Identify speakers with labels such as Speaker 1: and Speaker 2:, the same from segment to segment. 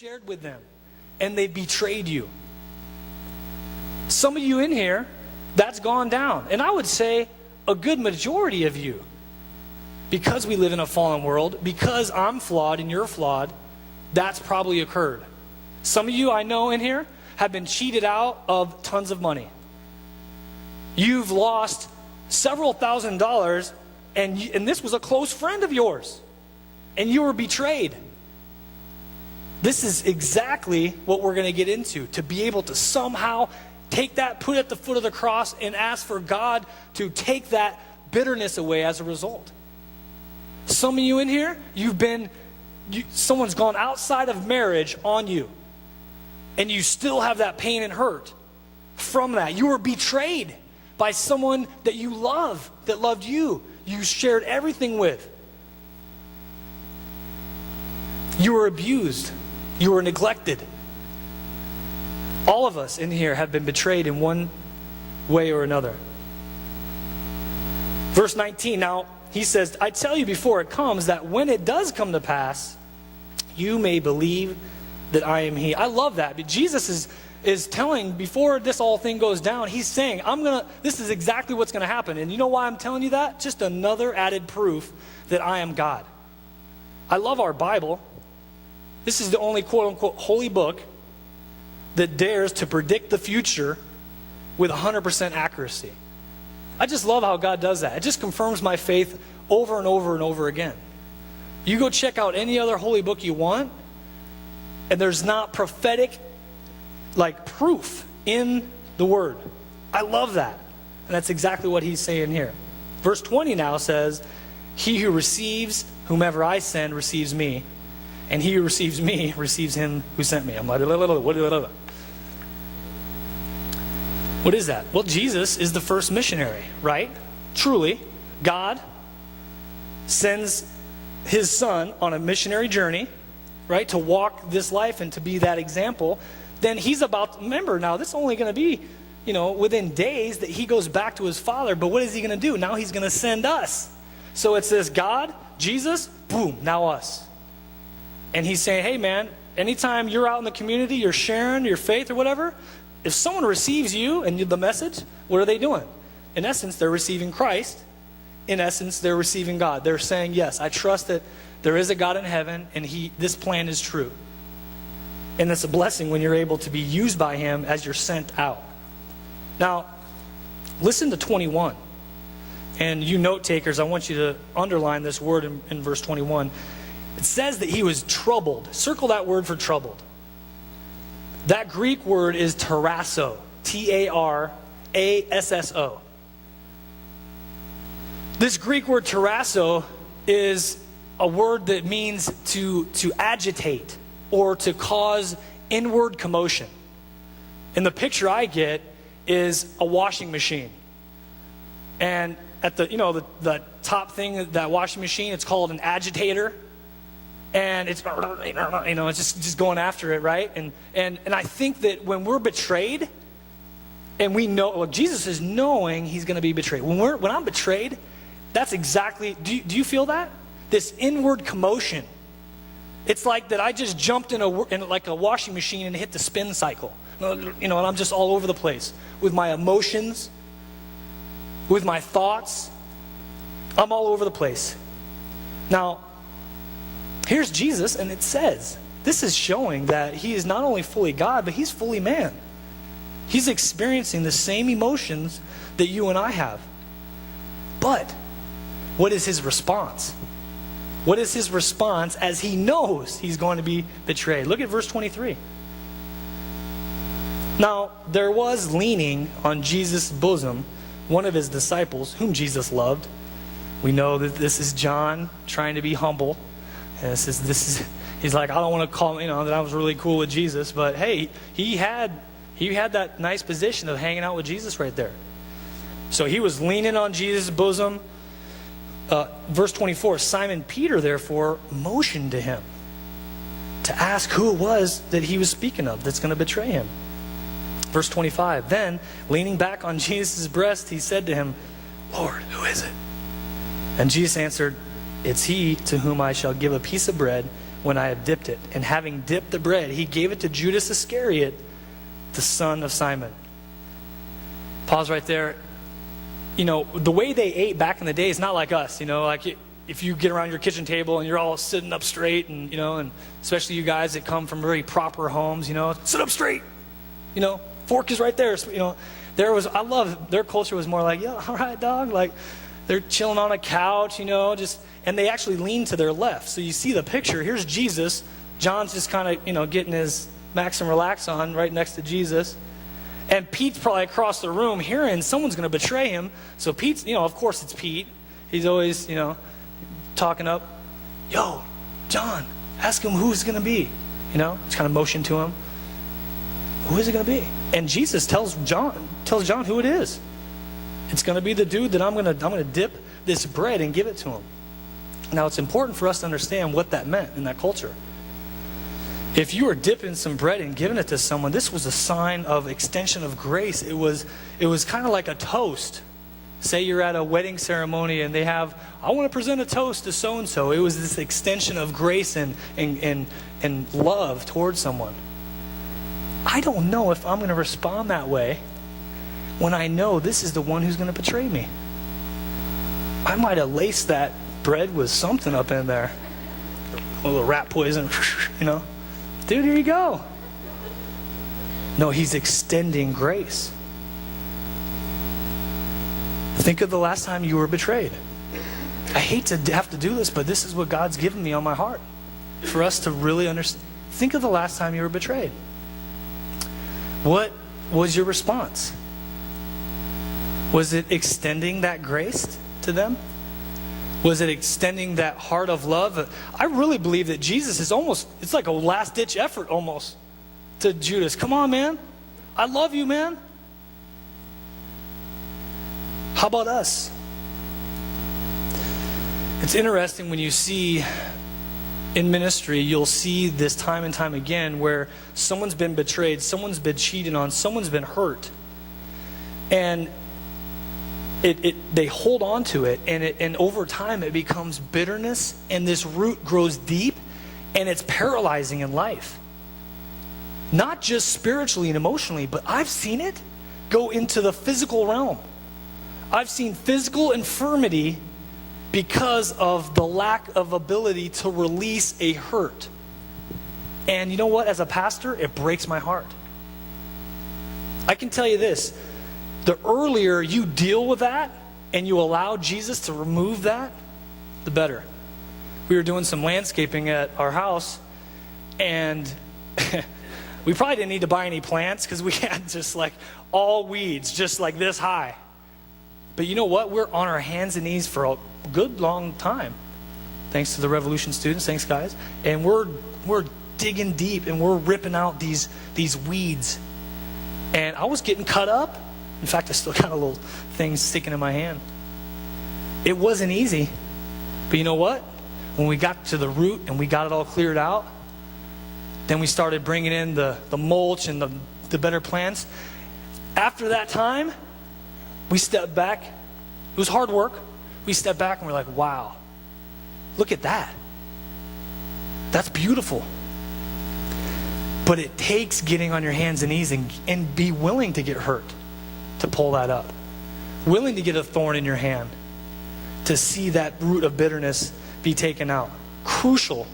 Speaker 1: shared with them, and they betrayed you. Some of you in here, that's gone down. And I would say a good majority of you, because we live in a fallen world, because I'm flawed and you're flawed, that's probably occurred. Some of you I know in here have been cheated out of tons of money. You've lost several $1,000s, and this was a close friend of yours, and you were betrayed. This is exactly what we're going to get into, to be able to somehow take that, put it at the foot of the cross, and ask for God to take that bitterness away as a result. Some of you in here, someone's gone outside of marriage on you, and you still have that pain and hurt from that. You were betrayed by someone that you love, that loved you. You shared everything with. You were abused. You were neglected. All of us in here have been betrayed in one way or another. Verse 19, now he says, I tell you before it comes, that when it does come to pass, you may believe that I am he. I love that. But Jesus is telling, before this all thing goes down, he's saying, this is exactly what's going to happen. And you know why I'm telling you that? Just another added proof that I am God. I love our Bible. This is the only quote-unquote holy book that dares to predict the future with 100% accuracy. I just love how God does that. It just confirms my faith over and over and over again. You go check out any other holy book you want, and there's not prophetic proof in the Word. I love that. And that's exactly what he's saying here. Verse 20 now says, he who receives whomever I send receives me, and he who receives me receives him who sent me. I'm like, what is that? Well, Jesus is the first missionary, right? Truly, God sends his son on a missionary journey, right, to walk this life and to be that example. Then he's about, remember now, this is only going to be, within days that he goes back to his Father. But what is he going to do? Now he's going to send us. So it says God, Jesus, boom, now us. And he's saying, hey man, anytime you're out in the community, you're sharing your faith or whatever, if someone receives you and the message, what are they doing? In essence, they're receiving Christ. In essence, they're receiving God. They're saying, yes, I trust that there is a God in heaven, and this plan is true. And it's a blessing when you're able to be used by him as you're sent out. Now, listen to 21. And you note takers, I want you to underline this word in verse 21. It says that he was troubled. Circle that word for troubled. That Greek word is tarasso. Tarasso. This Greek word tarasso is a word that means to agitate or to cause inward commotion. And the picture I get is a washing machine. And at the top thing, that washing machine, it's called an agitator. And it's just going after it, right? And I think that when we're betrayed, and we know, Jesus is knowing he's going to be betrayed. When I'm betrayed, that's exactly, do you feel that? This inward commotion. It's like that I just jumped in like a washing machine and hit the spin cycle. And I'm just all over the place with my emotions, with my thoughts. I'm all over the place. Now, here's Jesus, and it says, this is showing that he is not only fully God, but he's fully man. He's experiencing the same emotions that you and I have. But what is his response? What is his response as he knows he's going to be betrayed? Look at verse 23. Now, there was leaning on Jesus' bosom one of his disciples, whom Jesus loved. We know that this is John trying to be humble. And he's like, I don't want to call that I was really cool with Jesus, but hey, he had that nice position of hanging out with Jesus right there. So he was leaning on Jesus' bosom. Verse 24, Simon Peter therefore motioned to him to ask who it was that he was speaking of that's going to betray him. Verse 25, then leaning back on Jesus' breast, he said to him, Lord, who is it? And Jesus answered, it's he to whom I shall give a piece of bread when I have dipped it. And having dipped the bread, he gave it to Judas Iscariot, the son of Simon. Pause right there. You know, the way they ate back in the day is not like us. You know, like if you get around your kitchen table and you're all sitting up straight, and, you know, and especially you guys that come from very proper homes, you know, sit up straight. You know, fork is right there. You know, I love, their culture was more like, yeah, all right, dog. Like, they're chilling on a couch, you know, and they actually lean to their left. So you see the picture. Here's Jesus. John's just kind of, you know, getting his Max and Relax on right next to Jesus. And Pete's probably across the room hearing someone's going to betray him. So Pete's, you know, of course it's Pete. He's always, you know, talking up. Yo, John, ask him who it's going to be. You know, just kind of motion to him. Who is it going to be? And Jesus tells John who it is. It's going to be the dude that I'm going to dip this bread and give it to him. Now, it's important for us to understand what that meant in that culture. If you were dipping some bread and giving it to someone, this was a sign of extension of grace. It was kind of like a toast. Say you're at a wedding ceremony and they have, I want to present a toast to so-and-so. It was this extension of grace and love towards someone. I don't know if I'm going to respond that way when I know this is the one who's going to betray me. I might have laced that bread with something up in there. A little rat poison, you know. Dude, here you go. No, he's extending grace. Think of the last time you were betrayed. I hate to have to do this, but this is what God's given me on my heart. For us to really understand. Think of the last time you were betrayed. What was your response? Was it extending that grace to them? Was it extending that heart of love? I really believe that Jesus is it's like a last-ditch effort almost to Judas. Come on, man. I love you, man. How about us? It's interesting when you see in ministry, you'll see this time and time again where someone's been betrayed, someone's been cheated on, someone's been hurt. And they hold on to it, and over time it becomes bitterness, and this root grows deep, and it's paralyzing in life. Not just spiritually and emotionally, but I've seen it go into the physical realm. I've seen physical infirmity because of the lack of ability to release a hurt. And you know what? As a pastor, it breaks my heart. I can tell you this. The earlier you deal with that and you allow Jesus to remove that, the better. We were doing some landscaping at our house, and we probably didn't need to buy any plants because we had just like all weeds just like this high. But you know what? We're on our hands and knees for a good long time. Thanks to the Revolution students. Thanks, guys. And we're digging deep, and we're ripping out these weeds. And I was getting cut up. In fact, I still got a little thing sticking in my hand. It wasn't easy. But you know what? When we got to the root and we got it all cleared out, then we started bringing in the mulch and the better plants. After that time, we stepped back. It was hard work. We stepped back and we're like, wow, look at that. That's beautiful. But it takes getting on your hands and knees and be willing to get hurt to pull that up. Willing to get a thorn in your hand to see that root of bitterness be taken out. Crucial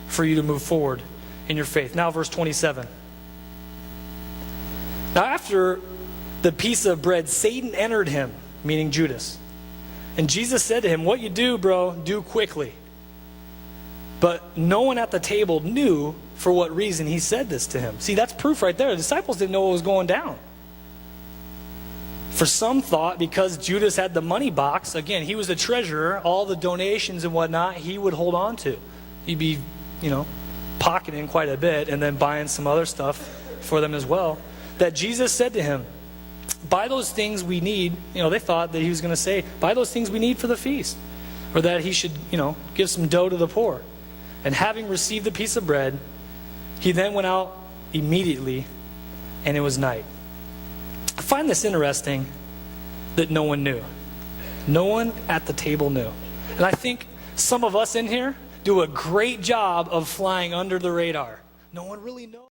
Speaker 1: for you to move forward in your faith. Now verse 27. Now after the piece of bread, Satan entered him, meaning Judas. And Jesus said to him, what you do, bro, do quickly. But no one at the table knew for what reason he said this to him. See, that's proof right there. The disciples didn't know what was going down. For some thought because Judas had the money box, again, he was the treasurer, all the donations and whatnot he would hold on to. He'd be, pocketing quite a bit and then buying some other stuff for them as well. That Jesus said to him, buy those things we need. They thought that he was going to say, buy those things we need for the feast. Or that he should, give some dough to the poor. And having received the piece of bread, he then went out immediately, and it was night. I find this interesting that no one knew. No one at the table knew. And I think some of us in here, do a great job of flying under the radar. No one really knows.